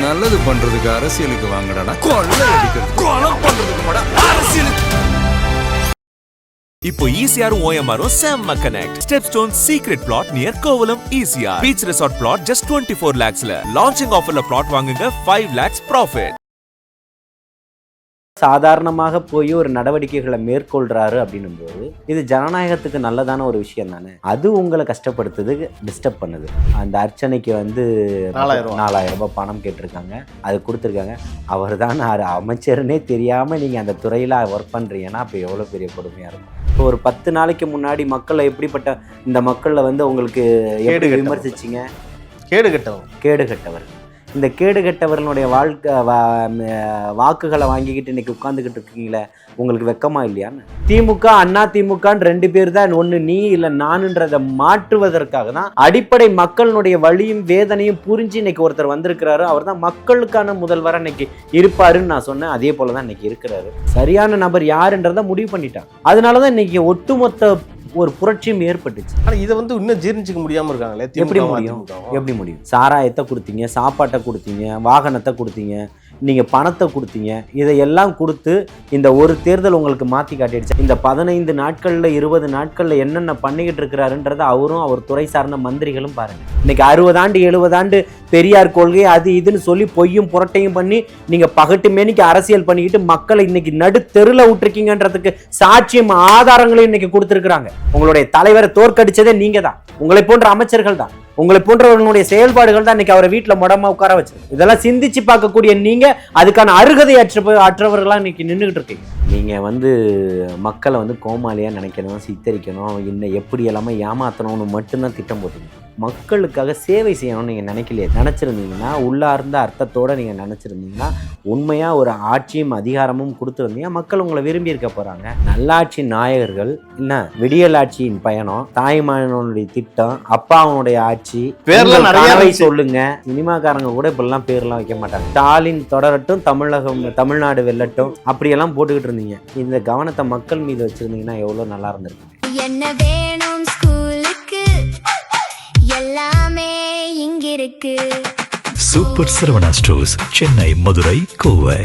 நல்லது பண்றதுக்கு அரசியலுக்கு வாங்கடா, கொள்ளை அடிக்கிறது கொலை பண்றதுக்கு அரசியலுக்கு. இப்போ ஈசிஆரும் ஓஎம்ஆரும் செம்ம connect. Stepstone secret flat near Kovalam ECR. Beach resort flat just 24 lakhsல. லான்ச்சிங் ஆஃபர்ல பிளாட் வாங்குங்க 5 lakhs ப்ராஃபிட். சாதாரணமாக போய் ஒரு நடவடிக்கைகளை மேற்கொள்றாரு அப்படின்னும் போது இது ஜனநாயகத்துக்கு நல்லதான ஒரு விஷயம் தானே. அது உங்களை கஷ்டப்படுத்துது, டிஸ்டர்ப் பண்ணுது. அந்த அர்ச்சனைக்கு வந்து 4000 ரூபாய் பணம் கேட்டிருக்காங்க, அது கொடுத்துருக்காங்க. அவர் தான் அமைச்சர்னே தெரியாம நீங்க அந்த துறையில ஒர்க் பண்றீங்கன்னா அப்ப எவ்வளவு பெரிய கொடுமையா இருக்கும். இப்போ ஒரு 10 நாளைக்கு முன்னாடி மக்களை எப்படிப்பட்ட இந்த மக்கள்ல வந்து உங்களுக்கு எப்படி விமர்சிச்சிங்க? கேடு கட்டவர். இந்த கேடு கட்டவர்களுடைய வாக்குகளை வாங்கிக்கிட்டு இன்னைக்கு உட்காந்துக்கிட்டு இருக்கீங்களே, உங்களுக்கு வெக்கமா இல்லையான்னு? திமுக அண்ணா திமுகன்னு 2 பேர் தான், ஒன்று நீ இல்லை நானுன்றதை மாற்றுவதற்காக தான் அடிப்படை மக்களுடைய வலியும் வேதனையும் புரிஞ்சு இன்னைக்கு ஒருத்தர் வந்திருக்கிறாரு. அவர் தான் மக்களுக்கான முதல்வராக இன்னைக்கு இருப்பாருன்னு நான் சொன்னேன். அதே போல தான் இன்னைக்கு இருக்கிறாரு. சரியான நபர் யாருன்றதை முடிவு பண்ணிட்டாங்க. அதனாலதான் இன்னைக்கு ஒட்டுமொத்த ஒரு புரட்சியும் ஏற்பட்டுச்சு. ஆனால் இதை வந்து இன்னும் ஜீர்ணிச்சிக்க முடியாமல் இருக்காங்களே. எப்படி முடியும்? சாராயத்தை கொடுத்தீங்க, சாப்பாட்டை கொடுத்தீங்க, வாகனத்தை கொடுத்தீங்க, நீங்கள் பணத்தை கொடுத்தீங்க. இதையெல்லாம் கொடுத்து இந்த ஒரு தேர்தல் உங்களுக்கு மாற்றி காட்டிடுச்சு. இந்த 15 நாட்களில் 20 நாட்களில் என்னென்ன பண்ணிக்கிட்டு இருக்கிறாருன்றதை அவரும் அவர் துறை சார்ந்த மந்திரிகளும் பாருங்கள். இன்னைக்கு 60 ஆண்டு 70 ஆண்டு பெரியார் கொள்கை அது இதுன்னு சொல்லி பொய்யும் புரட்டையும் பண்ணி நீங்கள் பகட்டு மேனிக்கு அரசியல் பண்ணிக்கிட்டு மக்களை இன்னைக்கு நடு தெருவில் விட்டுருக்கீங்கன்றதுக்கு சாட்சியம் ஆதாரங்களையும் இன்னைக்கு கொடுத்துருக்குறாங்க. உங்களுடைய தலைவரை தோற்கடிச்சதே நீங்க தான், உங்களை போன்ற அமைச்சர்கள் தான், உங்களை போன்றவர்களுடைய செயல்பாடுகள் தான் இன்னைக்கு அவரை வீட்டில் முடமா உட்கார வச்சு. இதெல்லாம் சிந்திச்சு பார்க்கக்கூடிய நீங்க அதுக்கான அருகதை அற்றவர்களா இன்னைக்கு நின்றுகிட்டு இருக்கீங்க. நீங்க வந்து மக்களை வந்து கோமாளியா நினைக்கணும், சித்தரிக்கணும், இன்னும் எப்படி எல்லாமே ஏமாத்தணும்னு மட்டும்தான் திட்டம் போட்டீங்க. மக்களுக்காக சேவை செய்யணும்னு நீங்கள் நினைக்கலையே. நினச்சிருந்தீங்கன்னா உள்ளார்ந்த அர்த்தத்தோடு நீங்கள் நினச்சிருந்தீங்கன்னா உண்மையாக ஒரு ஆட்சியும் அதிகாரமும் கொடுத்துருந்தீங்க, மக்கள் உங்களை விரும்பி இருக்க போகிறாங்க. நல்லாட்சி நாயகர்கள் என்ன, விடியல் ஆட்சியின் பயணம், தாய்மானுடைய திட்டம், அப்பாவுடைய ஆட்சி, பேர்லாம் நிறைய சொல்லுங்க. சினிமாக்காரங்க கூட இப்பெல்லாம் பேர்லாம் வைக்க மாட்டாங்க. ஸ்டாலின் தொடரட்டும், தமிழ்நாடு வெல்லட்டும், அப்படியெல்லாம் போட்டுக்கிட்டு இருந்தீங்க. இந்த கவனத்தை மக்கள் மீது வச்சிருந்தீங்கன்னா எவ்வளோ நல்லா இருந்திருக்கு. என்ன வேணும் ஸ்கூலுக்கு, எல்லாமே இங்க இருக்கு. Super Saravana stores, Chennai, Madurai, Kovai.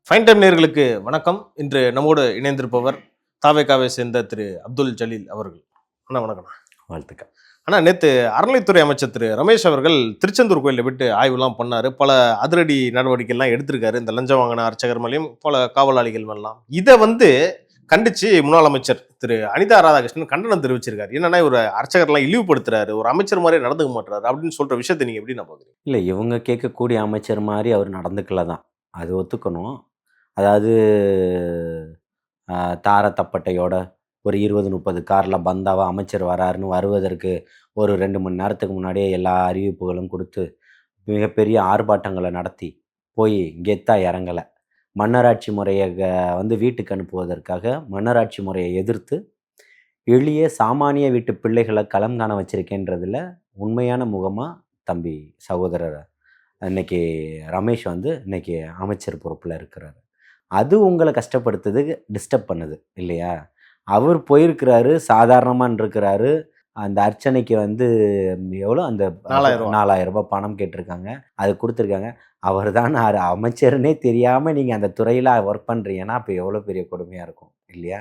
Fine time நேயர்களுக்கு வணக்கம். இன்று நம்மோடு இணைந்திருப்பவர் தாவேகாவை சேர்ந்த திரு அப்துல் ஜலீல் அவர்கள். அண்ணா வணக்கம். வாழ்த்துக்கள். ஆனால் நேற்று அறநிலைத்துறை அமைச்சர் திரு ரமேஷ் அவர்கள் திருச்செந்தூர் கோயிலில் விட்டு ஆய்வுலாம் பண்ணார். பல அதிரடி நடவடிக்கைலாம் எடுத்திருக்காரு. இந்த லஞ்சம் வாங்கின அர்ச்சகர் மேலேயும் பல காவலாளிகள் மேலாம். இதை வந்து கண்டிச்சு முன்னாள் அமைச்சர் திரு அனிதா ராதாகிருஷ்ணன் கண்டனம் தெரிவிச்சிருக்காரு. என்னன்னா ஒரு அர்ச்சகர்லாம் இழிவுபடுத்துறாரு, ஒரு அமைச்சர் மாதிரி நடந்துக்க மாட்டாரு அப்படின்னு சொல்ற விஷயத்தை நீங்க எப்படி நான் பாக்குறீங்க? இல்லை, இவங்க கேட்கக்கூடிய அமைச்சர் மாதிரி அவர் நடந்துக்கல தான், அது ஒத்துக்கணும். அதாவது தார தப்பட்டையோட ஒரு 20-30 காரில் பந்தாவாக அமைச்சர் வராருன்னு வருவதற்கு ஒரு 2 மணி நேரத்துக்கு முன்னாடியே எல்லா அறிவிப்புகளும் கொடுத்து மிகப்பெரிய ஆர்ப்பாட்டங்களை நடத்தி போய் கெத்தா இறங்கலை. மன்னராட்சி முறையை வந்து வீட்டுக்கு அனுப்புவதற்காக மன்னராட்சி முறையை எதிர்த்து எளிய சாமானிய வீட்டு பிள்ளைகளை களம் காண வச்சிருக்கேன்றதில் உண்மையான முகமாக தம்பி சகோதரர் இன்னைக்கு ரமேஷ் வந்து இன்னைக்கு அமைச்சர் பொறுப்பில் இருக்கிறாரு. அது உங்களை கஷ்டப்படுத்துது, டிஸ்டர்ப் பண்ணுது இல்லையா? அவர் போயிருக்கிறாரு, சாதாரணமாக இருக்கிறாரு. அந்த அர்ச்சனைக்கு வந்து எவ்வளோ, அந்த 4000 ரூபாய் பணம் கேட்டிருக்காங்க, அது கொடுத்துருக்காங்க. அவர் தான் அமைச்சர்னே தெரியாமல் நீங்கள் அந்த துறையில் ஒர்க் பண்ணுறீங்கன்னா அப்போ எவ்வளோ பெரிய கொடுமையாக இருக்கும் இல்லையா?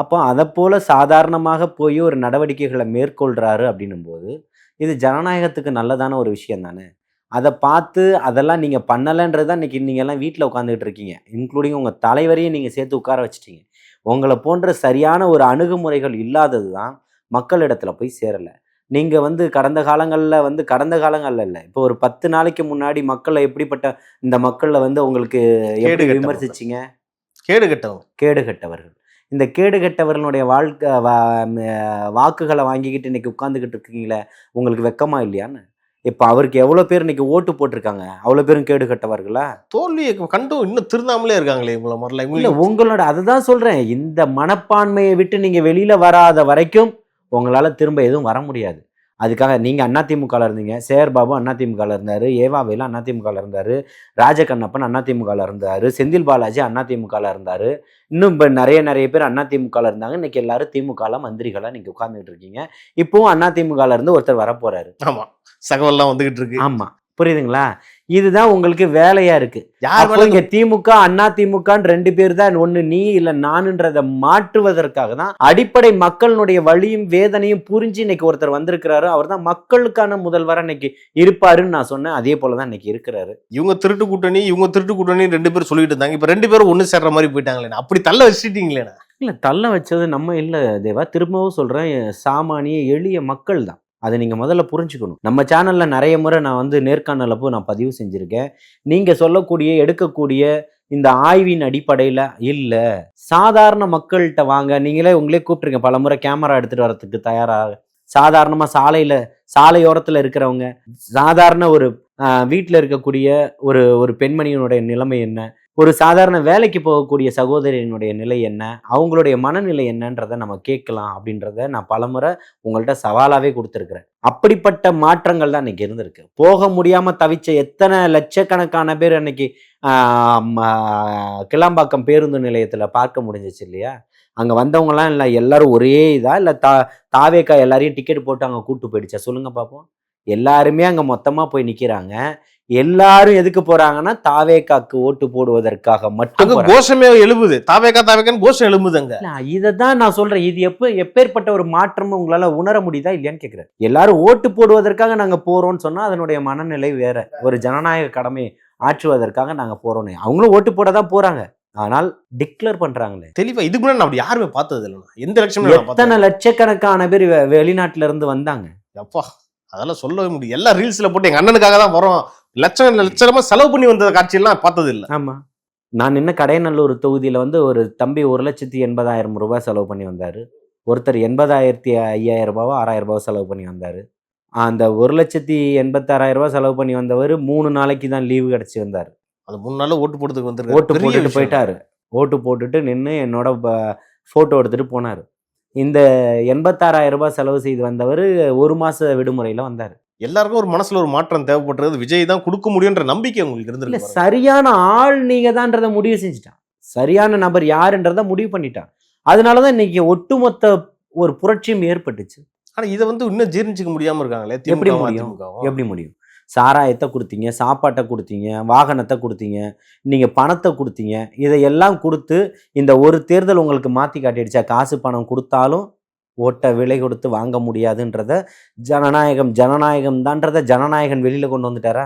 அப்போ அதை போல் சாதாரணமாக போய் ஒரு நடவடிக்கைகளை மேற்கொள்கிறாரு அப்படின்னும் போது இது ஜனநாயகத்துக்கு நல்லதான ஒரு விஷயம் தானே. அதை பார்த்து அதெல்லாம் நீங்கள் பண்ணலைன்றது தான் இன்றைக்கி நீங்கள்லாம் வீட்டில் உட்காந்துக்கிட்டு இருக்கீங்க. இன்க்ளூடிங் உங்கள் தலைவரையும் நீங்கள் சேர்த்து உட்கார வச்சுட்டீங்க. உங்களை போன்ற சரியான ஒரு அணுகுமுறைகள் இல்லாதது தான் மக்களிடத்தில் போய் சேரலை. நீங்கள் வந்து கடந்த காலங்களில் இல்லை, இப்போ ஒரு 10 நாளைக்கு முன்னாடி மக்களை எப்படிப்பட்ட இந்த மக்களில் வந்து உங்களுக்கு எப்படி விமர்சிச்சிங்க? கேடு கட்டவர்கள். இந்த கேடு கட்டவர்களுடைய வாக்குகளை வாங்கிக்கிட்டு இன்னைக்கு உட்காந்துக்கிட்டு இருக்கீங்களே, உங்களுக்கு வெக்கமா இல்லையான்னு? இப்போ அவருக்கு எவ்வளோ பேர் இன்னைக்கு ஓட்டு போட்டிருக்காங்க, அவ்வளோ பேரும் கேடு கட்டவர்களா? தோல்வியை கண்டும் இன்னும் திருந்தாமலே இருக்காங்களே இவங்கள மாதிரிலாம். இல்லை, உங்களோட அதுதான் சொல்கிறேன், இந்த மனப்பான்மையை விட்டு நீங்கள் வெளியில் வராத வரைக்கும் உங்களால் திரும்ப எதுவும் வர முடியாது. அதுக்காக நீங்கள் அதிமுகவில் இருந்தீங்க, சேகர் பாபு அதிமுகவில் இருந்தார், ஏவாவேலு அதிமுகவில் இருந்தார், ராஜகண்ணப்பன் அதிமுகவில் இருந்தார், செந்தில் பாலாஜி அதிமுகவில் இருந்தார், இன்னும் இப்போ நிறைய பேர் அதிமுகவில் இருந்தாங்க. இன்னைக்கு எல்லாரும் திமுகவில் மந்திரிகளாக நீங்கள் உட்கார்ந்துட்டு இருக்கீங்க. இப்போவும் அதிமுகவில் இருந்து ஒருத்தர் வரப்போறாரு. ஆமா, சகவல்லாம் வந்துகிட்டு இருக்கு. ஆமா, புரியுதுங்களா? இதுதான் உங்களுக்கு வேலையா இருக்கு. யார் இங்க திமுக அதிமுகன்னு 2 பேர் தான், ஒண்ணு நீ இல்ல நானுன்றத மாற்றுவதற்காக தான் அடிப்படை மக்களுடைய வலியும் வேதனையும் புரிஞ்சு இன்னைக்கு ஒருத்தர் வந்திருக்கிறாரு. அவர் தான் மக்களுக்கான முதல்வரா இன்னைக்கு இருப்பாருன்னு நான் சொன்னேன். அதே போலதான் இன்னைக்கு இருக்கிறாரு. இவங்க திருட்டு கூட்டணி 2 பேர் சொல்லிட்டு இருந்தாங்க. இப்ப 2 பேரும் ஒண்ணு சேர்ற மாதிரி போயிட்டாங்களே, அப்படி தள்ள வச்சுட்டீங்களே. இல்ல, தள்ள வச்சது நம்ம இல்ல தேவா. திரும்பவும் சொல்றேன், சாமானிய எளிய மக்கள் தான். அதை நீங்கள் முதல்ல புரிஞ்சுக்கணும். நம்ம சேனலில் நிறைய முறை நான் வந்து நேர்காணல போய் நான் பதிவு செஞ்சுருக்கேன். நீங்கள் சொல்லக்கூடிய எடுக்கக்கூடிய இந்த ஆய்வின் அடிப்படையில் இல்லை, சாதாரண மக்கள்கிட்ட வாங்க. நீங்களே உங்களே கூப்பிட்டுருங்க, பல முறை கேமரா எடுத்துகிட்டு வரதுக்கு தயாராக. சாதாரணமாக சாலையோரத்தில் இருக்கிறவங்க, சாதாரண ஒரு வீட்டில் இருக்கக்கூடிய ஒரு பெண்மணியினுடைய நிலைமை என்ன, ஒரு சாதாரண வேலைக்கு போகக்கூடிய சகோதரியினுடைய நிலை என்ன, அவங்களுடைய மனநிலை என்னன்றதை நம்ம கேட்கலாம் அப்படின்றத நான் பலமுறை உங்கள்கிட்ட சவாலாகவே கொடுத்துருக்குறேன். அப்படிப்பட்ட மாற்றங்கள் தான் இன்னைக்கு இருந்திருக்கு. போக முடியாமல் தவிச்ச எத்தனை லட்சக்கணக்கான பேர் அன்னைக்கு கிளாம்பாக்கம் பேருந்து நிலையத்தில் பார்க்க முடிஞ்சிச்சு இல்லையா? அங்கே வந்தவங்கலாம் இல்லை எல்லாரும் ஒரே இதா, இல்லை தாவேக்கா எல்லாரையும் டிக்கெட் போட்டு அங்கே கூப்பிட்டு போயிடுச்சா? சொல்லுங்க பார்ப்போம். எல்லாருமே அங்கே மொத்தமாக போய் நிற்கிறாங்க. எல்லாரும் எதுக்கு போறாங்கன்னா தாவேக்காக்கு ஓட்டு போடுவதற்காக மட்டும். கோஷமே எழுப்புது, தாவேக்கான்னு கோஷம் எழுப்புதுங்க. இதைதான் நான் சொல்றேன். இது எப்பேற்பட்ட ஒரு மாற்றம் உங்களால உணர முடியுதா இல்லையான்னு கேட்கிறேன். எல்லாரும் ஓட்டு போடுவதற்காக நாங்க போறோம்னு சொன்னா அதனுடைய மனநிலை வேற. ஒரு ஜனநாயக கடமை ஆற்றுவதற்காக நாங்க போறோம்னு அவங்களும் ஓட்டு போட தான் போறாங்க. ஆனால் டிக்ளேர் பண்றாங்களே தெளிவா. இதுக்கு முன்னாடி அப்படி யாருமே பார்த்தது இல்லைன்னா. எந்த எலெக்ஷன் எத்தனை லட்சக்கணக்கான பேர் வெளிநாட்டுல இருந்து வந்தாங்க. அப்பா, அதெல்லாம் சொல்லவே முடியும். எல்லா ரீல்ஸ்ல போட்டு எங்க அண்ணனுக்காக தான் வரோம், லட்சமா செலவு பண்ணி வந்த காட்சியெல்லாம் பார்த்தது இல்லை. ஆமா, நான் இன்னும் கடையநல்லூர் தொகுதியில வந்து ஒரு தம்பி 1,80,000 ரூபாய் செலவு பண்ணி வந்தாரு. ஒருத்தர் 80,500 ரூபாவோ 6,000 ரூபாய் செலவு பண்ணி வந்தாரு. அந்த 1,86,000 ரூபாய் செலவு பண்ணி வந்தவர் 3 நாளைக்கு தான் லீவு கிடைச்சி வந்தாரு. அது 3 நாள் ஓட்டு போடுறதுக்கு வந்து ஓட்டு போட்டுட்டு போயிட்டாரு. ஓட்டு போட்டுட்டு நின்று என்னோட போட்டோ எடுத்துட்டு போனாரு. இந்த 86,000 ரூபாய் செலவு செய்து வந்தவர் 1 மாச விடுமுறையில வந்தாரு. எல்லாருக்கும் ஒரு மனசுல ஒரு மாற்றம் தேவைப்படுறது. விஜய் தான் கொடுக்க முடியுன்ற நம்பிக்கை உங்களுக்கு இருந்திருக்கு. சரியான ஆள் நீங்க தான்றத முடிவு செஞ்சுட்டான். சரியான நபர் யாருன்றத முடிவு பண்ணிட்டான். அதனாலதான் இன்னைக்கு ஒட்டுமொத்த ஒரு புரட்சியும் ஏற்பட்டுச்சு. ஆனா இதை வந்து இன்னும் ஜீர்ணிச்சுக்க முடியாம இருக்காங்களே. எப்படி முடியும்? சாராயத்தை கொடுத்தீங்க, சாப்பாட்டை கொடுத்தீங்க, வாகனத்தை கொடுத்தீங்க, நீங்க பணத்தை கொடுத்தீங்க. இதையெல்லாம் கொடுத்து இந்த ஒரு தேர்தல் உங்களுக்கு மாத்தி காட்டிடுச்சா? காசு பணம் கொடுத்தாலும் ஓட்டை விலை கொடுத்து வாங்க முடியாதுன்றத ஜனநாயகம் தான்றத ஜனநாயகன் வெளியில கொண்டு வந்துட்டாரா?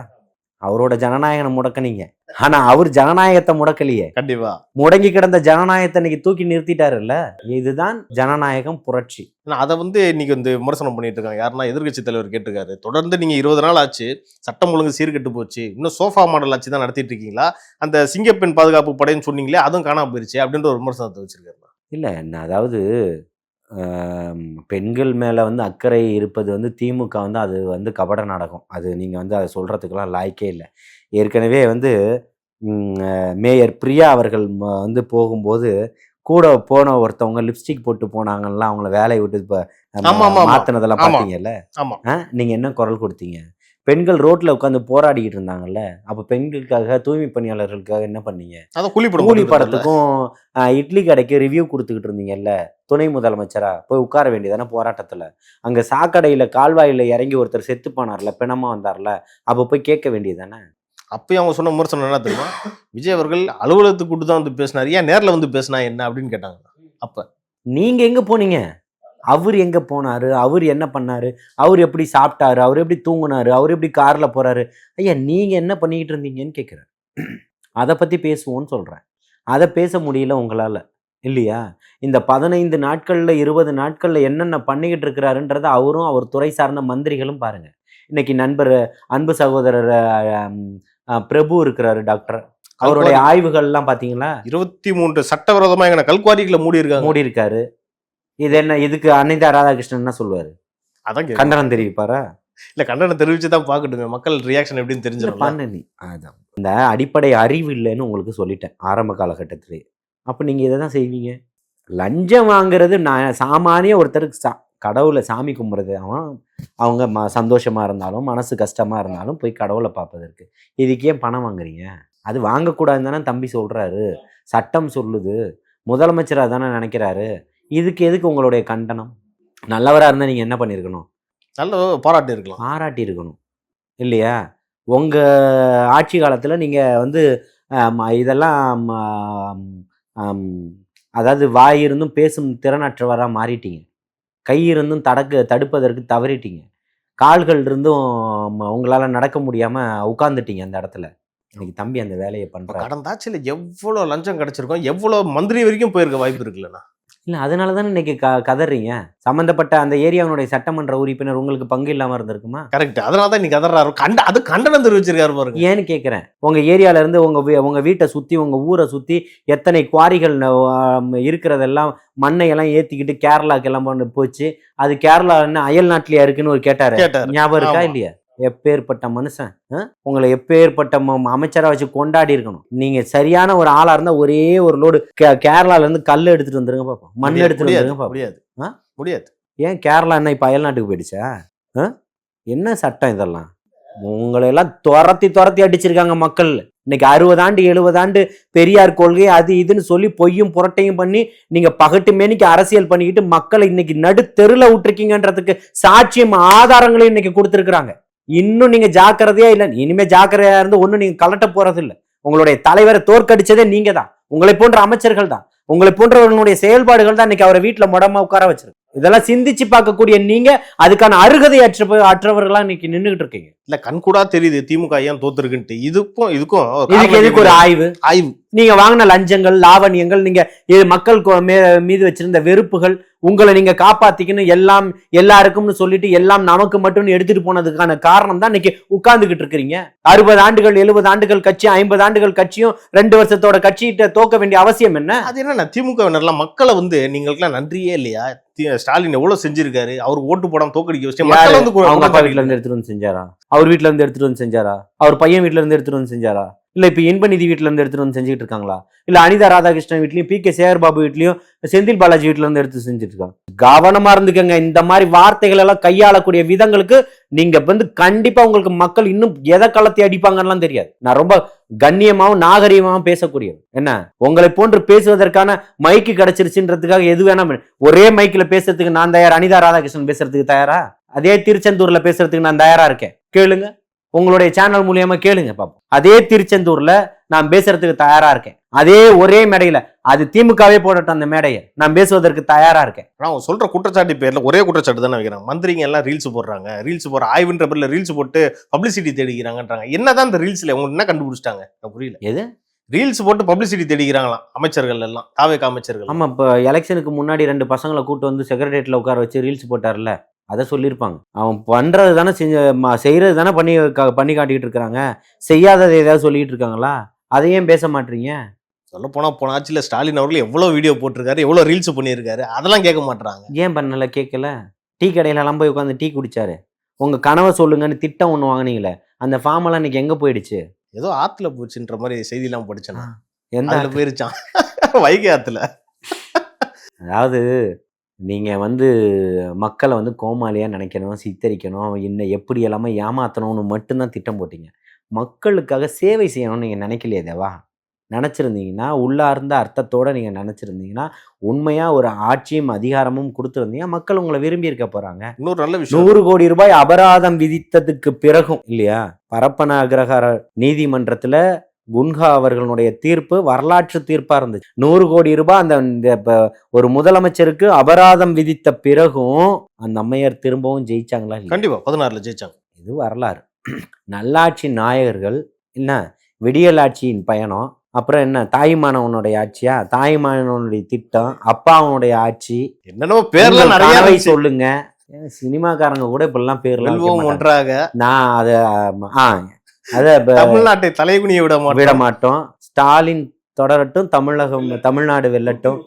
அவரோட ஜனநாயகனை முடக்கினீங்க. ஆனா அவர் ஜனநாயகத்தை முடக்கலையே. கண்டிப்பா முடங்கி கிடந்த ஜனநாயகத்தை இன்னைக்கு தூக்கி நிறுத்திட்டாருல்ல. இதுதான் ஜனநாயகம், புரட்சி. அதை வந்து இன்னைக்கு வந்து விமர்சனம் பண்ணிட்டு இருக்காங்க. யாருன்னா எதிர்கட்சி தலைவர் கேட்டிருக்காரு, தொடர்ந்து நீங்க 20 நாள் ஆச்சு, சட்டம் ஒழுங்கு சீர்கெட்டு போச்சு, இன்னும் சோஃபா மாடல் ஆச்சு தான் நடத்திட்டு இருக்கீங்களா? அந்த சிங்கப்பெண் பாதுகாப்பு படைன்னு சொன்னீங்களே, அதுவும் காணாம போயிருச்சு அப்படின்ற ஒரு விமர்சனத்தை வச்சிருக்காரு. இல்ல, அதாவது பெண்கள் மேலே வந்து அக்கறை இருப்பது வந்து திமுக வந்து அது வந்து கபட நாடகம். அது நீங்கள் வந்து அதை சொல்கிறதுக்கெல்லாம் லாய்க்கே இல்லை. ஏற்கனவே வந்து மேயர் பிரியா அவர்கள் வந்து போகும்போது கூட போன ஒருத்தவங்க லிப்ஸ்டிக் போட்டு போனாங்கல்ல, அவங்கள வேலையை விட்டு இப்போ மாற்றினதெல்லாம் பார்த்தீங்கல்ல. நீங்கள் என்ன குரல் கொடுத்தீங்க? பெண்கள் ரோட்ல உட்காந்து போராடிக்கிட்டு இருந்தாங்கல்ல, அப்ப பெண்களுக்காக தூய்மை பணியாளர்களுக்காக என்ன பண்ணீங்க? கூலி படத்துக்கும் இட்லி கடைக்கு ரிவ்யூ கொடுத்துக்கிட்டு இருந்தீங்கல்ல, துணை முதலமைச்சரா போய் உட்கார வேண்டியதானே போராட்டத்துல. அங்க சாக்கடையில கால்வாயில இறங்கி ஒருத்தர் செத்து போனார்ல, பிணமா வந்தார்ல, அப்ப போய் கேட்க வேண்டியதானே. அப்பயும் அவங்க சொன்ன விமர்சனம் என்ன தெரியுமா? விஜய் அவர்கள் அலுவலகத்துக்கு கூட்டு தான் வந்து பேசினாரு, ஏன் நேரில் வந்து பேசினா என்ன அப்படின்னு கேட்டாங்க. அப்ப நீங்க எங்க போனீங்க? அவர் எங்க போனாரு? அவர் என்ன பண்ணாரு? அவர் எப்படி சாப்பிட்டாரு? அவர் எப்படி தூங்குனாரு? அவர் எப்படி கார்ல போறாரு? ஐயா, நீங்க என்ன பண்ணிக்கிட்டு இருந்தீங்கன்னு கேட்குறேன். அதை பத்தி பேசுவோன்னு சொல்றேன். அதை பேச முடியல உங்களால இல்லையா? இந்த 15 நாட்கள்ல 20 நாட்கள்ல என்னென்ன பண்ணிக்கிட்டு இருக்கிறாருன்றத அவரும் அவர் துறை சார்ந்த மந்திரிகளும் பாருங்க. இன்னைக்கு நண்பர் அன்பு சகோதரர் பிரபு இருக்கிறாரு, டாக்டர். அவருடைய ஆய்வுகள் எல்லாம் பாத்தீங்களா? 23 சட்டவிரோதமா எங்க கல்குவாரிகளை மூடி இருக்காரு. இது என்ன? இதுக்கு அனிதா ராதாகிருஷ்ணன் என்ன சொல்லுவாரு? அதான் கண்டனம் தெரிவிப்பாரா? இல்ல, கண்டனம் தெரிவிச்சுதான் பாக்கட்டுங்க, மக்கள் ரியாக்ஷன் எப்படின்னு தெரிஞ்சிடும். இந்த அடிப்படை அறிவு இல்லைன்னு உங்களுக்கு சொல்லிட்டேன் ஆரம்ப காலகட்டத்திலே. அப்ப நீங்க இதை தான் செய்வீங்க. லஞ்சம் வாங்குறது நான் சாமானிய ஒருத்தருக்கு கடவுளை சாமி கும்பிட்றது அவங்க சந்தோஷமாக இருந்தாலும் மனசு கஷ்டமாக இருந்தாலும் போய் கடவுளை பார்ப்பதற்கு. இதுக்கு ஏன் பணம் வாங்குறீங்க? அது வாங்கக்கூடாதுன்னு தானே தம்பி சொல்கிறாரு, சட்டம் சொல்லுது, முதலமைச்சராக தானே நினைக்கிறாரு. இதுக்கு எதுக்கு உங்களுடைய கண்டனம்? நல்லவராக இருந்தால் நீங்கள் என்ன பண்ணியிருக்கணும்? நல்ல பாராட்டி இருக்கலாம். பாராட்டி இருக்கணும் இல்லையா? உங்கள் ஆட்சி காலத்தில் நீங்கள் வந்து இதெல்லாம் அதாவது வாய் இருந்தும் பேசும் திறனற்றவராக மாறிட்டீங்க. கை இருந்தும் தடுப்பதற்கு தவறிட்டீங்க. கால்கள் இருந்தும் உங்களால் நடக்க முடியாமல் உட்காந்துட்டீங்க அந்த இடத்துல. இன்னைக்கு தம்பி அந்த வேலையை பண்ணுறாரு. கடந்த ஆட்சியில் எவ்வளோ லஞ்சம் கிடைச்சிருக்கோம், எவ்வளோ மந்திரி வரைக்கும் போயிருக்க வாய்ப்பு இருக்குல்லண்ணா. இல்லை, அதனால தானே இன்னைக்கு கதறீங்க. சம்மந்தப்பட்ட அந்த ஏரியாவுடைய சட்டமன்ற உறுப்பினர் உங்களுக்கு பங்கு இல்லாமல் இருந்திருக்குமா? கரெக்ட். அதனால தான் இன்னைக்கு கதறாரு. அது கண்டனம் தெரிவிச்சிருக்காரு பாருங்க. ஏன்னு கேட்குறேன். உங்கள் ஏரியாவிலேருந்து உங்கள் வீட்டை சுற்றி உங்கள் ஊரை சுற்றி எத்தனை குவாரிகள் இருக்கிறதெல்லாம் மண்ணையெல்லாம் ஏற்றிக்கிட்டு கேரளாக்கெல்லாம் போச்சு. அது கேரளா என்ன அயல் நாட்டிலையா இருக்குன்னு ஒரு கேட்டார், ஞாபகம் இருக்கா இல்லையா? எப்பேற்பட்ட மனுஷன், உங்களை எப்பேற்பட்ட அமைச்சராக வச்சு கொண்டாடி இருக்கணும். நீங்க சரியான ஒரு ஆளா இருந்தா ஒரே ஒரு லோடு கேரளால இருந்து கல் எடுத்துட்டு வந்துருங்க பாப்போம், மண் எடுத்துட்டு வந்துருங்க பாப்போம். முடியாது. ஏன் கேரளா என்ன இப்ப அயல் நாட்டுக்கு போயிடுச்சா? என்ன சட்டம் இதெல்லாம்? உங்களை எல்லாம் துரத்தி அடிச்சிருக்காங்க மக்கள். இன்னைக்கு 60 ஆண்டு 70 ஆண்டு பெரியார் கொள்கை அது இதுன்னு சொல்லி பொய்யும் புரட்டையும் பண்ணி நீங்க பகட்டு மேனிக்கு அரசியல் பண்ணிக்கிட்டு மக்களை இன்னைக்கு நடு தெருல விட்டுருக்கீங்கன்றதுக்கு சாட்சியம் ஆதாரங்களையும் இன்னைக்கு கொடுத்துருக்குறாங்க. இன்னும் நீங்க ஜாக்கிரதையா இல்லை. இனிமே ஜாக்கிரதையா இருந்து ஒன்னும் நீங்க கலட்ட போறது இல்லை. உங்களுடைய தலைவரை தோற்கடிச்சதே நீங்க தான். உங்களை போன்ற அமைச்சர்கள் தான், உங்களை போன்றவர்களுடைய செயல்பாடுகள் தான் இன்னைக்கு அவரை வீட்டுல முடமா உட்கார வச்சிருக்கு. இதெல்லாம் சிந்திச்சு பார்க்கக்கூடிய நீங்க அதுக்கான அருகதை அற்றவர்களா இன்னைக்கு நின்றுகிட்டு இருக்கீங்க. இல்ல கண்கூடா தெரியுது திமுக ஏன் தோத்துருக்குன்ட்டு. இதுக்கு ஒரு ஆய்வு. நீங்க வாங்கின லஞ்சங்கள், லாவணியங்கள், நீங்க மக்கள் மீது வச்சிருந்த வெறுப்புகள், உங்களை நீங்க காப்பாத்திக்கணும் எல்லாம் எல்லாருக்கும்னு சொல்லிட்டு எல்லாம் நமக்கு மட்டும் எடுத்துட்டு போனதுக்கான காரணம் தான் இன்னைக்கு உட்கார்ந்துகிட்டு இருக்கிறீங்க. 60 ஆண்டுகள் 70 ஆண்டுகள் கட்சி 50 ஆண்டுகள் கட்சியும் 2 வருஷத்தோட கட்சியிட்ட தோக்க வேண்டிய அவசியம் என்ன? அது என்ன திமுக மக்களை வந்து நீங்களுக்கெல்லாம் நன்றியே இல்லையா? ஸ்டாலின் எவ்வளவு செஞ்சிருக்காரு, அவருக்கு ஓட்டு போடாம தோக்கடிக்க வச்சு அவங்க அப்பா வீட்டுல இருந்து எடுத்துட்டு வந்து செஞ்சாரா? அவர் வீட்டுல இருந்து எடுத்துட்டு வந்து செஞ்சாரா? அவர் பையன் வீட்டுல இருந்து எடுத்துட்டு வந்து செஞ்சாரா? இல்ல இப்ப இன்பநிதி வீட்டுல இருந்து எடுத்துட்டு வந்து செஞ்சுட்டு இருக்காங்களா? இல்ல அனிதா ராதாகிருஷ்ணன் வீட்லயும் பி கே சேகர் பாபு வீட்லயும் செந்தில் பாலாஜி வீட்டுல இருந்து எடுத்து செஞ்சுட்டு இருக்காங்க. கவனமா இருந்துக்கங்க. இந்த மாதிரி வார்த்தைகள் எல்லாம் கையாளக்கூடிய விதங்களுக்கு நீங்க வந்து கண்டிப்பா உங்களுக்கு மக்கள் இன்னும் எதை களத்தை அடிப்பாங்கன்னு தெரியாது. நான் ரொம்ப கண்ணியமாவும் நாகரீகமாவும் பேசக்கூடியது. என்ன உங்களை போன்று பேசுவதற்கான மைக்கு கிடைச்சிருச்சுன்றதுக்காக எது வேணாம். ஒரே மைக்கில பேசுறதுக்கு நான் தயார். அனிதா ராதாகிருஷ்ணன் பேசுறதுக்கு தயாரா? அதே திருச்செந்தூர்ல பேசுறதுக்கு நான் தயாரா இருக்கேன். கேளுங்க, உங்களுடைய சேனல் மூலியமா கேளுங்க பாப்போம். அதே திருச்செந்தூர்ல நான் பேசுறதுக்கு தயாரா இருக்கேன். அதே ஒரே மேடையில அது திமுகவே போடட்டும் அந்த மேடையை, நான் பேசுவதற்கு தயாரா இருக்கேன். நான் சொல்ற குற்றச்சாட்டு பேர்ல ஒரே குற்றச்சாட்டு தானே வைக்கிறாங்க. மந்திரிங்க எல்லாம் ரீல்ஸ் போடுறாங்க, ரீல்ஸ் போடுற ஆய்வுன்ற பேர்ல ரீல்ஸ் போட்டு பப்ளிசிட்டி தேடிக்கிறாங்கன்றாங்க. என்னதான் இந்த ரீல்ஸ்ல உங்களுக்கு என்ன கண்டுபிடிச்சிட்டாங்க? புரியல. எது ரீல்ஸ் போட்டு பப்ளிசிட்டி தேடிக்கிறாங்களாம் அமைச்சர்கள் எல்லாம், தாவேக அமைச்சர்கள். ஆமா, இப்ப எலெக்ஷனுக்கு முன்னாடி 2 பசங்களை கூட்டு வந்து செக்ரட்டரியேட்ல உட்கார வச்சு ரீல்ஸ் போட்டார்ல, அதை சொல்லியிருப்பாங்க. அவன் பண்றது தானே செய்யறது தானே பண்ணி காட்டிக்கிட்டு இருக்கிறாங்க. செய்யாததை ஏதாவது சொல்லிட்டு இருக்காங்களா? அதையும் பேச மாட்டீங்க. சொல்ல போனா போன ஆட்சியில் ஸ்டாலின் அவர்கள் எவ்வளவு வீடியோ போட்டிருக்காரு, எவ்வளவு ரீல்ஸ் பண்ணியிருக்காரு, அதெல்லாம் கேட்க மாட்டாங்க. ஏன் பண்ணல? கேட்கல. டீ கடையில எல்லாம் போய் உட்காந்து டீ குடிச்சாரு. உங்க கனவை சொல்லுங்கன்னு திட்டம் ஒண்ணு வாங்கினீங்களே, அந்த ஃபார்ம் எல்லாம் இன்னைக்கு எங்க போயிடுச்சு? ஏதோ ஆத்துல போச்சுன்ற மாதிரி செய்தி எல்லாம் படிச்சேன்னா. எந்த போயிருச்சான்? வைகை ஆத்துல. அதாவது நீங்க வந்து மக்களை வந்து கோமாளியா நினைக்கணும், சித்தரிக்கணும், இன்னும் எப்படி எல்லாமே ஏமாத்தணும்னு மட்டும்தான் திட்டம் போட்டீங்க. மக்களுக்காக சேவை செய்யணும்னு நீங்க நினைக்கலையே தேவா. நினச்சிருந்தீங்கன்னா, உள்ளார்ந்த அர்த்தத்தோடு நீங்கள் நினச்சிருந்தீங்கன்னா, உண்மையாக ஒரு ஆட்சியும் அதிகாரமும் கொடுத்துருந்தீங்கன்னா மக்கள் உங்களை விரும்பி இருக்க போகிறாங்க. இன்னொரு நல்ல விஷயம், 100 கோடி ரூபாய் அபராதம் விதித்ததுக்கு பிறகும் இல்லையா, பரப்பன அக்ரஹார நீதிமன்றத்தில் குன்ஹா அவர்களுடைய தீர்ப்பு வரலாற்று தீர்ப்பாக இருந்துச்சு. 100 கோடி ரூபாய் அந்த ஒரு முதலமைச்சருக்கு அபராதம் விதித்த பிறகும் அந்த அம்மையார் திரும்பவும் ஜெயிச்சாங்களா? கண்டிப்பாக 16ல் ஜெயிச்சாங்க. இது வரலாறு. நல்லாட்சி நாயகர்கள் என்ன, விடியல் ஆட்சியின் பயணம், அப்புறம் என்ன தாய்மானவனுடைய ஆட்சியா, தாய்மானவனுடைய திட்டம், அப்பாவனுடைய ஆட்சி, என்னென்னோ பேர்லாம் நிறைய சொல்லுங்க. சினிமாக்காரங்க கூட இப்பெல்லாம் பேர்லாம் ஒன்றாக நான் அத தமிழ்நாட்டை தலைகுனிய விட மாட்டோம். ஸ்டாலின் தொடரட்டும், தமிழ்நாடு வெல்லட்டும்,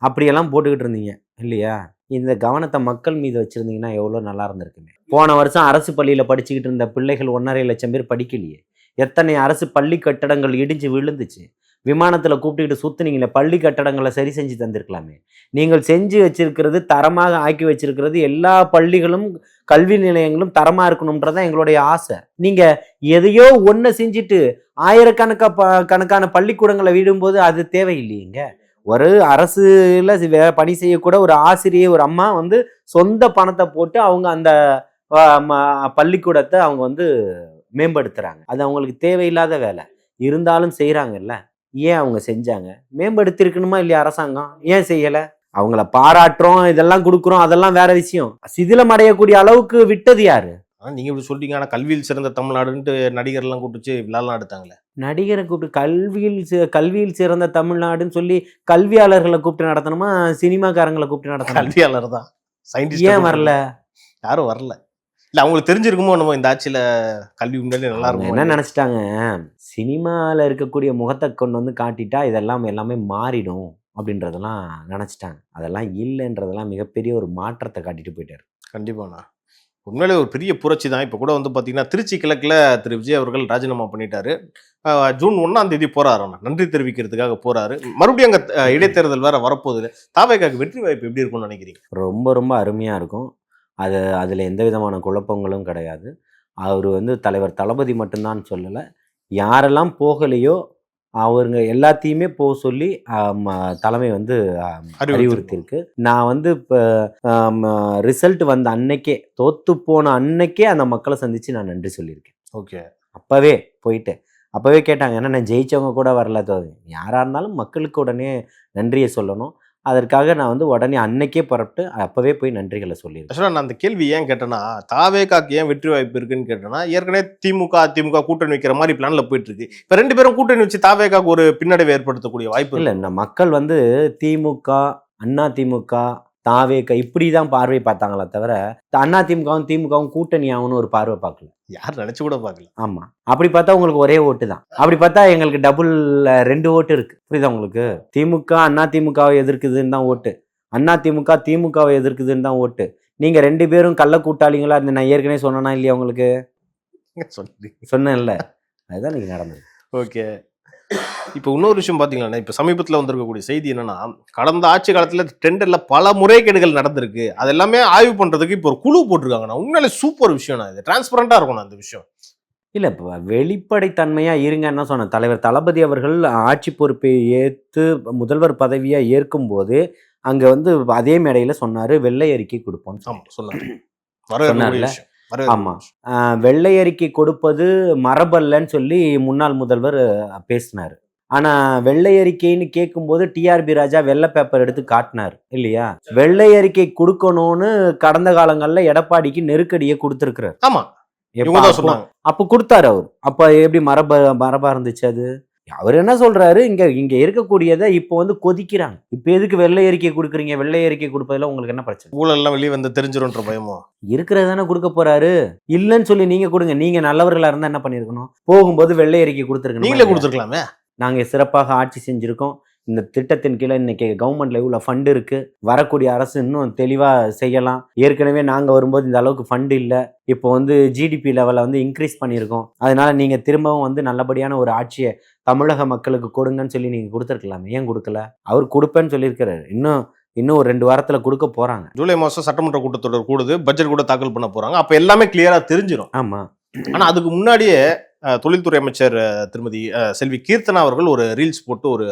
அப்படியெல்லாம் போட்டுக்கிட்டு இருந்தீங்க இல்லையா? இந்த கவனத்தை மக்கள் மீது வச்சிருந்தீங்கன்னா எவ்வளோ நல்லா இருந்திருக்குமே. போன வருஷம் அரசு பள்ளியில் படிச்சுக்கிட்டு இருந்த பிள்ளைகள் 1.5 லட்சம் பேர் படிக்கலையே. எத்தனை அரசு பள்ளி கட்டடங்கள் இடிஞ்சு விழுந்துச்சு. விமானத்தில் கூப்பிட்டுக்கிட்டு சுற்றுனீங்களே, பள்ளி கட்டடங்களை சரி செஞ்சு தந்திருக்கலாமே. நீங்கள் செஞ்சு வச்சிருக்கிறது, தரமாக ஆக்கி வச்சிருக்கிறது, எல்லா பள்ளிகளும் கல்வி நிலையங்களும் தரமாக இருக்கணும்ன்றதான் எங்களுடைய ஆசை. நீங்கள் எதையோ ஒன்றை செஞ்சுட்டு கணக்கான பள்ளிக்கூடங்களை விடும்போது அது தேவையில்லைங்க. ஒரு அரசுல பணி செய்யக்கூட ஒரு ஆசிரியை, ஒரு அம்மா வந்து சொந்த பணத்தை போட்டு அவங்க அந்த பள்ளிக்கூடத்தை அவங்க வந்து மேம்படுத்துறாங்க. அது அவங்களுக்கு தேவையில்லாத வேலை இருந்தாலும் செய்கிறாங்கல்ல. ஏன் அவங்க செஞ்சாங்க? மேம்படுத்திருக்கணுமா இல்லையா அரசாங்கம்? ஏன் செய்யலை? அவங்கள பாராட்டுறோம், இதெல்லாம் கொடுக்குறோம், அதெல்லாம் வேற விஷயம். சிதிலம் அடையக்கூடிய அளவுக்கு விட்டது யாரு? ஆனால் நீங்கள் இப்படி சொல்லிட்டீங்க. ஆனால் கல்வியில் சிறந்த தமிழ்நாடுன்ட்டு நடிகர்லாம் கூப்பிட்டு விழாலாம் எடுத்தாங்களே. நடிகரை கூப்பிட்டு கல்வியில் சிறந்த தமிழ்நாடுன்னு சொல்லி கல்வியாளர்களை கூப்பிட்டு நடத்தணுமா, சினிமாக்காரங்களை கூப்பிட்டு நடத்தணும்? கல்வியாளர் தான். சயின்டிஸ்ட் ஏன் வரல? யாரும் வரல. இல்லை அவங்களுக்கு தெரிஞ்சிருக்குமோ நம்ம இந்த ஆட்சியில் கல்வி உண்மையிலே நல்லா இருக்கும். என்ன நினச்சிட்டாங்க, சினிமாவில் இருக்கக்கூடிய முகத்தை கொண்டு வந்து காட்டிட்டா இதெல்லாம் எல்லாமே மாறிடும் அப்படின்றதெல்லாம் நினச்சிட்டாங்க. அதெல்லாம் இல்லைன்றதெல்லாம் மிகப்பெரிய ஒரு மாற்றத்தை காட்டிட்டு போயிட்டார். கண்டிப்பாண்ணா, உண்மையிலே ஒரு பெரிய புரட்சி தான். இப்போ கூட வந்து பார்த்தீங்கன்னா திருச்சி கிழக்கில் திரு விஜய் அவர்கள் ராஜினாமா பண்ணிட்டாரு. ஜூன் 1 போறாரு, நன்றி தெரிவிக்கிறதுக்காக போறாரு. மறுபடியும் அங்கே இடைத்தேர்தல் வேற வரப்போகுது. தாவேக்காக்கு வெற்றி வாய்ப்பு எப்படி இருக்கும்னு நினைக்கிறீங்க? ரொம்ப ரொம்ப அருமையாக இருக்கும். அதில் எந்த விதமான குழப்பங்களும் கிடையாது. அவர் வந்து தலைவர் தளபதி மட்டும்தான் சொல்லலை, யாரெல்லாம் போகலையோ அவருங்க எல்லாத்தையுமே போக சொல்லி தலைமை வந்து அறிவுறுத்தியிருக்கு. நான் வந்து இப்போ ரிசல்ட் வந்த அன்னைக்கே, தோத்து போன அன்னைக்கே அந்த மக்களை சந்தித்து நான் நன்றி சொல்லியிருக்கேன். ஓகே, அப்போவே போயிட்டு அப்போவே கேட்டாங்க, ஏன்னா நான் ஜெயிச்சவங்க கூட வரல, யாராக இருந்தாலும் மக்களுக்கு உடனே நன்றியை சொல்லணும். அதற்காக நான் வந்து உடனே அன்னைக்கே புறப்பட்டு அப்பவே போய் நன்றிகளை சொல்லியிருக்கேன். நான் அந்த கேள்வி ஏன் கேட்டேன்னா, தாவேக்காக்கு ஏன் வெற்றி வாய்ப்பு இருக்குன்னு கேட்டேன்னா, ஏற்கனவே திமுக அதிமுக கூட்டணி வைக்கிற மாதிரி பிளான்ல போயிட்டு இருக்கு. இப்போ 2 பேரும் கூட்டணி வச்சு தாவேக்காக்கு ஒரு பின்னடைவை ஏற்படுத்தக்கூடிய வாய்ப்பு இல்லை. இந்த மக்கள் வந்து திமுக, அண்ணா திமுக, தாவேக்கா இப்படி தான் பார்வை பார்த்தாங்களே தவிர அதிமுகவும் திமுகவும் கூட்டணி ஆகும்னு ஒரு பார்வை பார்க்கல. யார் நினைச்சு கூட பார்க்கல. ஆமா, அப்படி பார்த்தா உங்களுக்கு ஒரே ஓட்டு தான். அப்படி பார்த்தா எங்களுக்கு டபுள் 2 ஓட்டு இருக்கு. புரியுதா உங்களுக்கு? திமுக அதிமுகவை எதிர்க்குதுன்னு தான் ஓட்டு, அதிமுக திமுகவை எதிர்க்குதுன்னு தான் ஓட்டு. நீங்க 2 பேரும் கள்ள கூட்டாளிங்களா இருந்து நான் ஏற்கனவே சொன்னா இல்லையா உங்களுக்கு? சொன்னேன்ல, அதுதான் நீங்க நடந்தது. ஓகே, இப்போ இன்னொரு விஷயம் பார்த்தீங்கன்னா, இப்போ சமீபத்தில் வந்திருக்கக்கூடிய செய்தி என்னன்னா, கடந்த ஆட்சி காலத்தில் டெண்டரில் பல முறைகேடுகள் நடந்திருக்கு. அது எல்லாமே ஆய்வு பண்ணுறதுக்கு இப்போ ஒரு குழு போட்டிருக்காங்கண்ணா. உண்மையிலே சூப்பர் விஷயம்ண்ணா. இது டிரான்ஸ்பரண்டாக இருக்கணும் அந்த விஷயம். இல்லை, இப்போ வெளிப்படைத்தன்மையாக இருங்கன்னு சொன்ன தலைவர் தளபதி அவர்கள் ஆட்சி பொறுப்பை ஏற்று முதல்வர் பதவியாக ஏற்கும்போது அங்கே வந்து அதே மேடையில் சொன்னார், வெள்ளை அறிக்கை கொடுப்போம். சொன்னார்ல. ஆமாம், வெள்ளை அறிக்கை கொடுப்பது மரபல்லன்னு சொல்லி முன்னாள் முதல்வர் பேசினார். ஆனால் வெள்ளை அறிக்கைன்னு கேட்கும்போது டிஆர்பி ராஜா வெள்ளை பேப்பர் எடுத்து காட்டினார் இல்லையா? வெள்ளை அறிக்கை கொடுக்கணும்னு கடந்த காலங்களில் எடப்பாடிக்கு நெருக்கடியை கொடுத்துருக்கிறார். ஆமாம், அப்போ கொடுத்தாரு அவர். அப்போ எப்படி மரபா இருந்துச்சு அது? அவர் என்ன சொல்றாரு, இங்க இருக்கக்கூடியதை இப்போ வந்து கொதிக்கிறாங்க. இப்போ எதுக்கு வெள்ளை அறிக்கை கொடுக்குறீங்க? வெள்ளை அறிக்கை கொடுப்பதில் உங்களுக்கு என்ன பிரச்சனை? ஊழல் எல்லாம் வெளியே வந்து தெரிஞ்சிரும்ன்ற பயமோ? இருக்கிறதானே கொடுக்க போறாரு. இல்லைன்னு சொல்லி நீங்க கொடுங்க. நீங்க நல்லவர்களா இருந்தா என்ன பண்ணிருக்கணும்? போகும்போது வெள்ளை அறிக்கை கொடுத்துருக்கணும். நீங்களே கொடுத்துருக்கலாமே. நாங்க சிறப்பாக ஆட்சி செஞ்சிருக்கோம். இந்த திட்டத்தின் கீழே இன்னைக்கு கவர்மெண்ட்ல இவ்வளோ ஃபண்டு இருக்கு, வரக்கூடிய அரசு இன்னும் தெளிவா செய்யலாம். ஏற்கனவே நாங்க வரும்போது இந்த அளவுக்கு ஃபண்டு இல்லை, இப்போ வந்து ஜிடிபி லெவலை வந்து இன்க்ரீஸ் பண்ணியிருக்கோம். அதனால நீங்க திரும்பவும் வந்து நல்லபடியான ஒரு ஆட்சியை தமிழக மக்களுக்கு கொடுங்கன்னு சொல்லி நீங்க கொடுத்துருக்கலாமே, ஏன் கொடுக்கல? அவர் கொடுப்பேன்னு சொல்லியிருக்கிறாரு. இன்னும் ஒரு 2 வாரத்துல கொடுக்க போறாங்க. ஜூலை மாதம் சட்டமன்ற கூட்டத்தொடர் கூடுது, பட்ஜெட் கூட தாக்கல் பண்ண போறாங்க. அப்ப எல்லாமே கிளியரா தெரிஞ்சிடும். ஆமா, ஆனா அதுக்கு முன்னாடியே தொழில்துறை அமைச்சர் திருமதி செல்வி கீர்த்தனா அவர்கள் ஒரு ரீல்ஸ் போட்டு ஒரு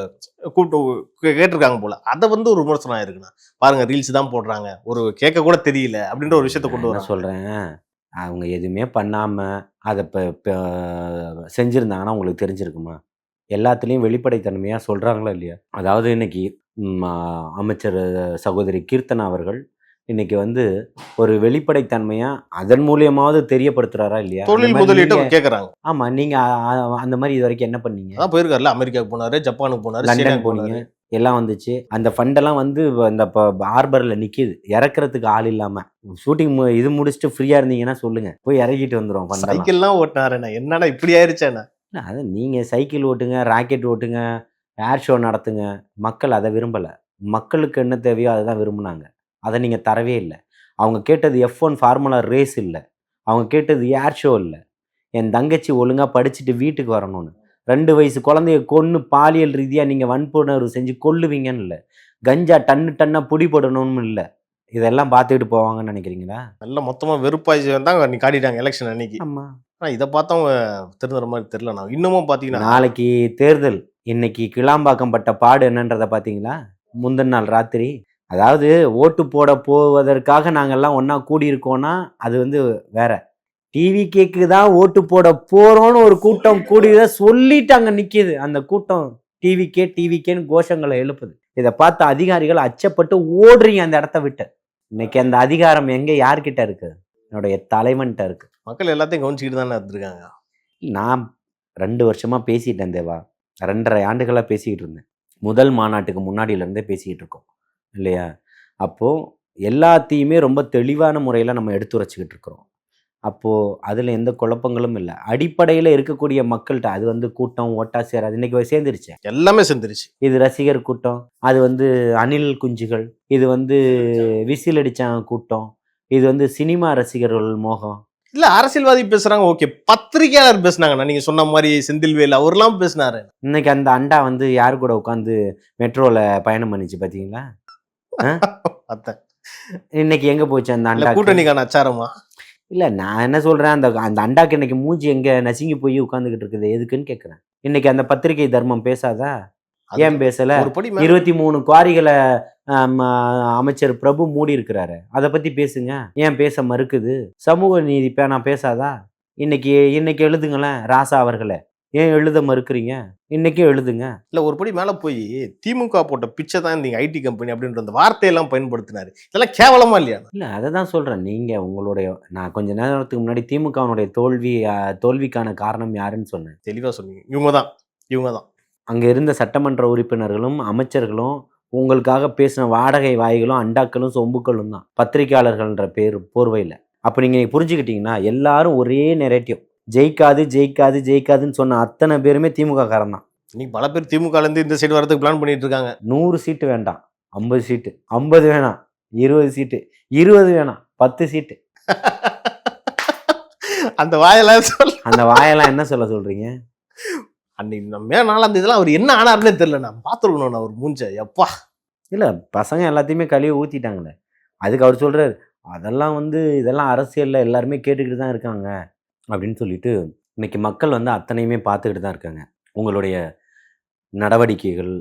கூப்பிட்டு கேட்டிருக்காங்க போல. அதை வந்து ஒரு விமர்சனம் ஆயிருக்குண்ணா. பாருங்க, ரீல்ஸ் தான் போடுறாங்க, ஒரு கேட்க கூட தெரியல அப்படின்ற ஒரு விஷயத்த கொண்டு வர சொல்றேன். அவங்க எதுவுமே பண்ணாம அதை செஞ்சிருந்தாங்கன்னா உங்களுக்கு தெரிஞ்சிருக்குமா? எல்லாத்துலேயும் வெளிப்படைத்தன்மையா சொல்றாங்களா இல்லையா? அதாவது இன்னைக்கு அமைச்சர் சகோதரி கீர்த்தனா அவர்கள் இன்னைக்கு வந்து ஒரு வெளிப்படைத்தன்மையா அதன் மூலியமாவது தெரியப்படுத்துறாரா இல்லையா? தொழில் முதலீட்டு கேட்கறாங்க. ஆமா, நீங்க அந்த மாதிரி இது வரைக்கும் என்ன பண்ணீங்க? போயிருக்காருல, அமெரிக்காவுக்கு போனாரு, ஜப்பானுக்கு போனாரு, லண்டன் போனீங்க, எல்லாம் வந்துச்சு. அந்த ஃபண்டெல்லாம் வந்து இந்த ஹார்பர்ல நிக்குது, இறக்குறதுக்கு ஆள் இல்லாம. ஷூட்டிங் இது முடிச்சுட்டு ஃப்ரீயா இருந்தீங்கன்னா சொல்லுங்க, போய் இறக்கிட்டு வந்துடும். சைக்கிள்லாம் ஓட்டினாருண்ணா. என்னன்னா இப்படி ஆயிருச்சேண்ணா? அது நீங்க சைக்கிள் ஓட்டுங்க, ராக்கெட் ஓட்டுங்க, ஏர் ஷோ நடத்துங்க. மக்கள் அதை விரும்பல. மக்களுக்கு என்ன தேவையோ அதை தான் விரும்புனாங்க. அதை நீங்கள் தரவே இல்லை. அவங்க கேட்டது F1 ஃபார்முலா ரேஸ் இல்லை, அவங்க கேட்டது ஏர் ஷோ இல்லை. என் தங்கச்சி ஒழுங்காக படிச்சுட்டு வீட்டுக்கு வரணும்னு. 2 வயசு குழந்தைய கொன்று பாலியல் ரீதியாக நீங்கள் வன்புணர்வு செஞ்சு கொல்லுவீங்கன்னு இல்லை, கஞ்சா டன்னா புடி போடணும்னு இல்லை, இதெல்லாம் பார்த்துக்கிட்டு போவாங்கன்னு நினைக்கிறீங்களா? எல்லாம் மொத்தமா வெறுப்பாய் தான் நீ காட்டிட்டாங்க எலெக்ஷன் அன்னைக்கு. ஆமாம். ஆனால் இதை பார்த்தவங்க திருந்துற மாதிரி தெரியல. நான் இன்னமும் பார்த்தீங்கன்னா நாளைக்கு தேர்தல், இன்னைக்கு கிளாம்பாக்கம் பட்ட பாடு என்னன்றதை பார்த்தீங்களா? முந்தின நாள் ராத்திரி, அதாவது ஓட்டு போட போவதற்காக நாங்கள்லாம் ஒன்றா கூடியிருக்கோன்னா அது வந்து வேற. டிவிகேக்கு தான் ஓட்டு போட போகிறோன்னு ஒரு கூட்டம் கூடியதை சொல்லிட்டு அங்கே நிற்கிது. அந்த கூட்டம் டிவிகேன்னு கோஷங்களை எழுப்புது. இதை பார்த்த அதிகாரிகள் அச்சப்பட்டு ஓடுறீங்க அந்த இடத்த விட்டு. இன்னைக்கு அந்த அதிகாரம் எங்கே யார்கிட்ட இருக்கு? என்னுடைய தலைவன்கிட்ட இருக்கு. மக்கள் எல்லாத்தையும் கவனிச்சுக்கிட்டு தானே இருந்திருக்காங்க. நான் 2 வருஷமா பேசிட்டேன் தேவா, 2.5 ஆண்டுகளாக பேசிக்கிட்டு இருந்தேன். முதல் மாநாட்டுக்கு முன்னாடியிலேருந்தே பேசிக்கிட்டு இருக்கோம் இல்லையா? அப்போது எல்லாத்தையுமே ரொம்ப தெளிவான முறையில் நம்ம எடுத்துரைச்சிக்கிட்டு இருக்கிறோம். அப்போது அதில் எந்த குழப்பங்களும் இல்லை. அடிப்படையில் இருக்கக்கூடிய மக்கள்கிட்ட அது வந்து கூட்டம் ஓட்டா சேராது. இன்றைக்கி சேர்ந்துருச்சு, எல்லாமே சேர்ந்துருச்சு. இது ரசிகர் கூட்டம், அது வந்து அணில் குஞ்சுகள், இது வந்து விசில் அடித்தாங்க கூட்டம், இது வந்து சினிமா ரசிகர்கள் மோகம். இல்ல அரசியல்வாதி பேசுறாங்க, ஓகே, பத்திரிகையாளர் பேசுனாங்கண்ணா. நீங்க சொன்ன மாதிரி செந்தில்வேல் அவர்லாம் பேசினாரு. இன்னைக்கு அந்த அண்டா வந்து யாரு கூட உட்காந்து மெட்ரோல பயணம் பண்ணிச்சு பாத்தீங்களா? இன்னைக்கு எங்க போச்சு அந்த அண்டா? கூட்டணிக்கான அச்சாரமா? இல்ல, நான் என்ன சொல்றேன், அந்த அந்த அண்டாக்கு இன்னைக்கு மூஞ்சி எங்க நசுங்கி போய் உட்காந்துக்கிட்டு இருக்குது, எதுக்குன்னு கேட்குறேன். இன்னைக்கு அந்த பத்திரிகை தர்மம் பேசாதா? ஏன் பேசல? 23 குவாரிகளை அமைச்சர் பிரபு மூடி இருக்கிறாரு, அதை பத்தி பேசுங்க. ஏன் பேச மறுக்குது? சமூக நீதி பேனா பேசாதா? இன்னைக்கு எழுதுங்களேன் ராசா அவர்களே, ஏன் எழுத மறுக்கிறீங்க? இன்னைக்கும் எழுதுங்க. இல்ல ஒரு படி மேல போய் திமுக போட்ட பிச்சை தான் இந்த ஐடி கம்பெனி அப்படின்ற அந்த வார்த்தையெல்லாம் பயன்படுத்தினாரு. இதெல்லாம் கேவலமா இல்லையா? இல்ல, அதை தான் சொல்றேன். நீங்க உங்களுடைய, நான் கொஞ்ச நேரத்துக்கு முன்னாடி திமுகவுடைய தோல்விக்கான காரணம் யாருன்னு சொன்னேன். தெளிவா சொன்னீங்க. இவங்க தான் அங்க இருந்த சட்டமன்ற உறுப்பினர்களும் அமைச்சர்களும் உங்களுக்காக பேசின வாடகை வாய்களும் அண்டாக்களும் சொம்புக்களும் தான், பத்திரிகையாளர்கள்ன்ற பேர் போர்வையில். அப்போ நீங்கள் புரிஞ்சுக்கிட்டீங்கன்னா எல்லாரும் ஒரே நெரேட்டிவ், ஜெயிக்காதுன்னு சொன்ன அத்தனை பேருமே திமுக காரன் தான். இன்னைக்கு பல பேர் திமுகலேருந்து இந்த சைடு வரதுக்கு பிளான் பண்ணிட்டு இருக்காங்க. 100 சீட்டு வேண்டாம், 50 சீட்டு, 50 வேணாம், 20 சீட்டு, 20 வேணாம், 10 சீட்டு. அந்த வாயெல்லாம் என்ன சொல்ல சொல்றீங்க? அன்னைக்கு நம்ம 4ஆம் தேதிலாம் அவர் என்ன ஆனாருன்னே தெரியல. நான் பார்த்துருக்கணும் அவர் மூஞ்ச. எப்பா இல்லை, பசங்க எல்லாத்தையுமே கழுவி ஊற்றிட்டாங்களே. அதுக்கு அவர் சொல்கிறார், அதெல்லாம் வந்து இதெல்லாம் அரசியலில் எல்லாருமே கேட்டுக்கிட்டு தான் இருக்காங்க அப்படின்னு சொல்லிட்டு. இன்னைக்கு மக்கள் வந்து அத்தனையுமே பார்த்துக்கிட்டு தான் இருக்காங்க. உங்களுடைய நடவடிக்கைகள்,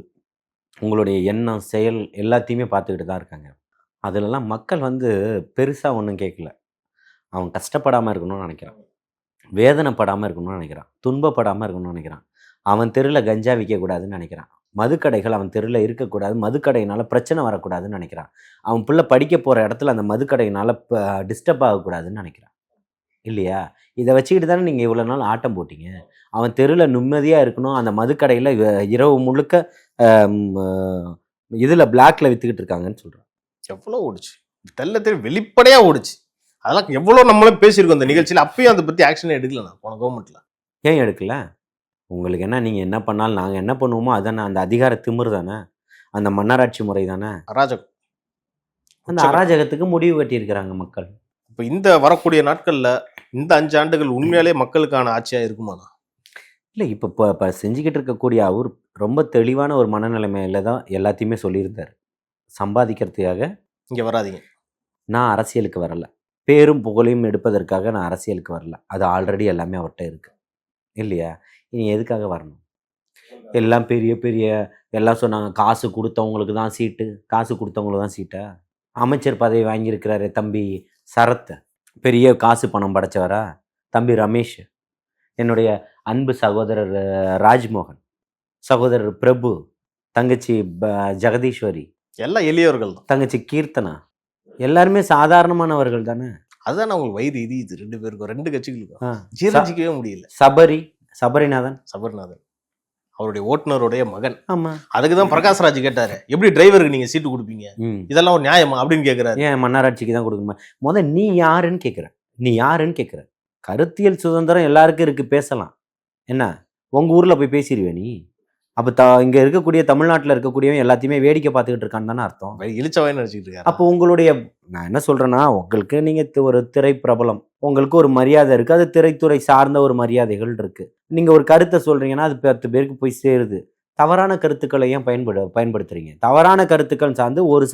உங்களுடைய எண்ணம், செயல் எல்லாத்தையுமே பார்த்துக்கிட்டு தான் இருக்காங்க. அதிலெல்லாம் மக்கள் வந்து பெருசாக ஒன்றும் கேட்கல. அவன் கஷ்டப்படாமல் இருக்கணும்னு நினைக்கிறான், வேதனைப்படாமல் இருக்கணும்னு நினைக்கிறான், துன்பப்படாமல் இருக்கணும்னு நினைக்கிறான். அவன் தெருவில் கஞ்சா விற்கக்கூடாதுன்னு நினைக்கிறான், மதுக்கடைகள் அவன் தெருவில் இருக்கக்கூடாது, மதுக்கடையினால் பிரச்சனை வரக்கூடாதுன்னு நினைக்கிறான். அவன் பிள்ளை படிக்க போகிற இடத்துல அந்த மதுக்கடையினால் டிஸ்டர்ப் ஆகக்கூடாதுன்னு நினைக்கிறான் இல்லையா? இதை வச்சுக்கிட்டு தானே நீங்கள் இவ்வளோ நாள் ஆட்டம் போட்டீங்க. அவன் தெருவில் நிம்மதியாக இருக்கணும், அந்த மதுக்கடையில் இரவு முழுக்க இதில் பிளாக்ல விற்றுக்கிட்டு இருக்காங்கன்னு சொல்கிறான். எவ்வளோ ஓடிச்சு, தெரியல வெளிப்படையாக ஓடிச்சு. அதெல்லாம் எவ்வளோ நம்மளும் பேசியிருக்கோம் இந்த நிகழ்ச்சியில். அப்பயும் அதை பற்றி ஆக்ஷனே எடுக்கலண்ணா போன கவர்மெண்ட்டில். ஏன் எடுக்கல? உங்களுக்கு என்ன, நீங்கள் என்ன பண்ணாலும் நாங்கள் என்ன பண்ணுவோமோ அதானே? அந்த அதிகார திமிர் தானே, அந்த மன்னராட்சி முறை தானே, அராஜகம். அந்த அராஜகத்துக்கு முடிவு கட்டியிருக்கிறாங்க மக்கள். இப்போ இந்த வரக்கூடிய நாட்களில் இந்த 5 ஆண்டுகள் உண்மையாலே மக்களுக்கான ஆட்சியாக இருக்குமாண்ணா? இல்லை, இப்போ செஞ்சுக்கிட்டு இருக்கக்கூடிய அவர் ரொம்ப தெளிவான ஒரு மனநிலைமையில தான் எல்லாத்தையுமே சொல்லியிருந்தார். சம்பாதிக்கிறதுக்காக இங்கே வராதிங்க, நான் அரசியலுக்கு வரல, பேரும் புகழையும் எடுப்பதற்காக நான் அரசியலுக்கு வரல, அது ஆல்ரெடி எல்லாமே அவர்கிட்ட இருக்குது இல்லையா? இனி எதுக்காக வரணும்? எல்லாம் பெரிய எல்லாம் சொன்னாங்க, காசு கொடுத்தவங்களுக்கு தான் சீட்டு, காசு கொடுத்தவங்களுக்கு தான் சீட்டா? அமைச்சர் பதவி வாங்கியிருக்கிறாரு தம்பி சரத், பெரிய காசு பணம் படைச்சவரா? தம்பி ரமேஷ், என்னுடைய அன்பு சகோதரர் ராஜ்மோகன், சகோதரர் பிரபு, தங்கச்சி ஜெகதீஸ்வரி, எல்லாம் எளியவர்கள் தான். தங்கச்சி கீர்த்தனா, எல்லாருமே சாதாரணமானவர்கள் தானே. அதுதான் அவங்களுக்கு வயிறு இது 2 பேருக்கும், 2 கட்சிகளுக்கும் ஜீரணிக்கவே முடியல. சபரிநாதன் அவருடைய ஓட்டுநருடைய மகன். ஆமா, அதுக்கு தான் பிரகாஷ்ராஜ் கேட்டாரு, எப்படி டிரைவருக்கு நீங்க சீட்டு கொடுப்பீங்க, இதெல்லாம் ஒரு நியாயமா அப்படின்னு கேட்கிறாரு. ஏன் மன்னராட்சிக்கு தான் கொடுக்கணுமா? நீ யாருன்னு கேட்குற. கருத்தியல் சுதந்திரம் எல்லாருக்கும் இருக்கு, பேசலாம். என்ன உங்க ஊர்ல போய் பேசிடுவே நீ? அப்போ இங்கே இருக்கக்கூடிய தமிழ்நாட்டில் இருக்கக்கூடியவன் எல்லாத்தையுமே வேடிக்கை பார்த்துக்கிட்டு இருக்கான்னு தானே அர்த்தம். இழிச்சவாய் நினைச்சிட்டு இருக்காரு. அப்போ உங்களுடைய நான் என்ன சொல்கிறேன்னா, உங்களுக்கு நீங்கள் ஒரு திரை பிரபலம், உங்களுக்கு ஒரு மரியாதை இருக்குது, அது திரைத்துறை சார்ந்த ஒரு மரியாதைகள் இருக்குது. நீங்கள் ஒரு கருத்தை சொல்கிறீங்கன்னா அது 10 பேருக்கு போய் சேருது. தவறான கருத்துக்களை ஏன் பயன்படுத்துறீங்க? தவறான கருத்துக்கள் சார்ந்து ஒரு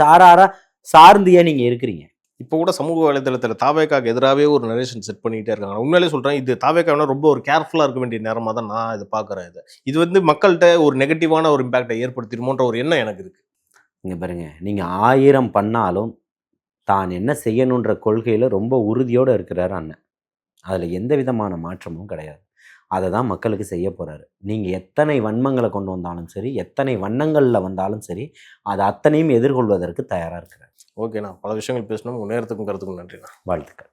சார்ந்து ஏன் நீங்கள் இருக்கிறீங்க? இப்போ கூட சமூக வலைதளத்தில் தாவேக்காக்கு எதிராகவே ஒரு நரேஷன் செட் பண்ணிகிட்டே இருக்காங்க. உண்மையிலே சொல்கிறேன், இது தாவேக்காவினா ரொம்ப ஒரு கேர்ஃபுல்லாக இருக்க வேண்டிய நேரமாக தான் நான் இது பார்க்குறேன். இது வந்து மக்கள்கிட்ட ஒரு நெகட்டிவான ஒரு இம்பேக்டை ஏற்படுத்திடுமோன்ற ஒரு எண்ணம் எனக்கு இருக்குது. நீங்கள் பாருங்க, நீங்கள் 1000 பண்ணாலும் தான் என்ன செய்யணுன்ற கொள்கையில் ரொம்ப உறுதியோடு இருக்கிறாரு அண்ணன். அதில் எந்த விதமான மாற்றமும் கிடையாது. அதை தான் மக்களுக்கு செய்ய போகிறாரு. நீங்கள் எத்தனை வன்மங்களை கொண்டு வந்தாலும் சரி, எத்தனை வண்ணங்களில் வந்தாலும் சரி, அது அத்தனையும் எதிர்கொள்வதற்கு தயாராக இருக்கிறார். ஓகேண்ணா, பல விஷயங்கள் பேசணும். உங்கள் நேரத்துக்கும் கருத்துக்கும் நன்றிண்ணா. வாழ்த்துக்கள்.